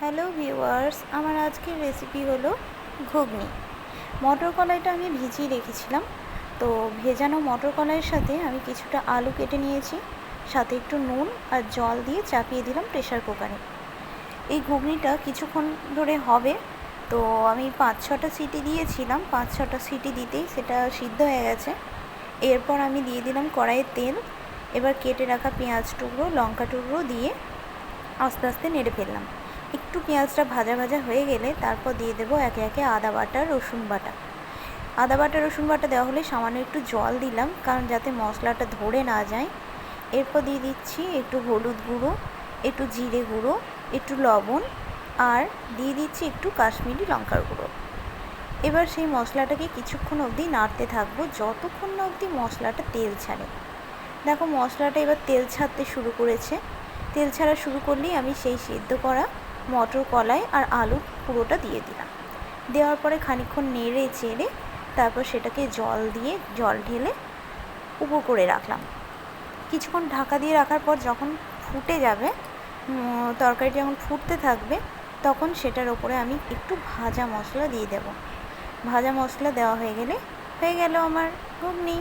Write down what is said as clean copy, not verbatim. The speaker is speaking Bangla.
হ্যালো ভিউয়ার্স, আমার আজকের রেসিপি হলো ঘুগনি। মটর কলাইটা আমি ভিজিয়ে রেখেছিলাম। তো ভেজানো মটর কলাইয়ের সাথে আমি কিছুটা আলু কেটে নিয়েছি, সাথে একটু নুন আর জল দিয়ে চাপিয়ে দিলাম প্রেসার কুকারে। এই ঘুগনিটা কিছুক্ষণ ধরে হবে। তো আমি 5-6টা সিটি দিয়েছিলাম, 5-6টা সিটি দিতেই সেটা সিদ্ধ হয়ে গেছে। এরপর আমি দিয়ে দিলাম কড়াইয়ে তেল। এবার কেটে রাখা পেঁয়াজ টুকরো, লঙ্কা টুকরো দিয়ে আস্তে আস্তে নেড়ে ফেললাম। একটু পেঁয়াজটা ভাজা ভাজা হয়ে গেলে তারপর দিয়ে দেবো একে একে আদা বাটা, রসুন বাটা। আদা বাটা, রসুন বাটা দেওয়া হলে সামান্য একটু জল দিলাম, কারণ যাতে মশলাটা ধরে না যায়। এরপর দিয়ে দিচ্ছি একটু হলুদ গুঁড়ো, একটু জিরে গুঁড়ো, একটু লবণ, আর দিয়ে দিচ্ছি একটু কাশ্মীরি লঙ্কার গুঁড়ো। এবার সেই মশলাটাকে কিছুক্ষণ অবধি নাড়তে থাকবো, যতক্ষণ না অবধি মশলাটা তেল ছাড়ে। দেখো মশলাটা এবার তেল ছাড়তে শুরু করেছে। তেল ছাড়া শুরু করলেই আমি সেই সিদ্ধ করা মটর কলাই আর আলু পুরোটা দিয়ে দিলাম। দেওয়ার পরে খানিকক্ষণ নেড়ে চেড়ে তারপর সেটাকে জল ঢেলে উবু করে রাখলাম। কিছুক্ষণ ঢাকা দিয়ে রাখার পর যখন ফুটে যাবে, তরকারিটা যখন ফুটতে থাকবে, তখন সেটার ওপরে আমি একটু ভাজা মশলা দিয়ে দেব। ভাজা মশলা দেওয়া হয়ে গেলে হয়ে গেল আমার ঘুগনি।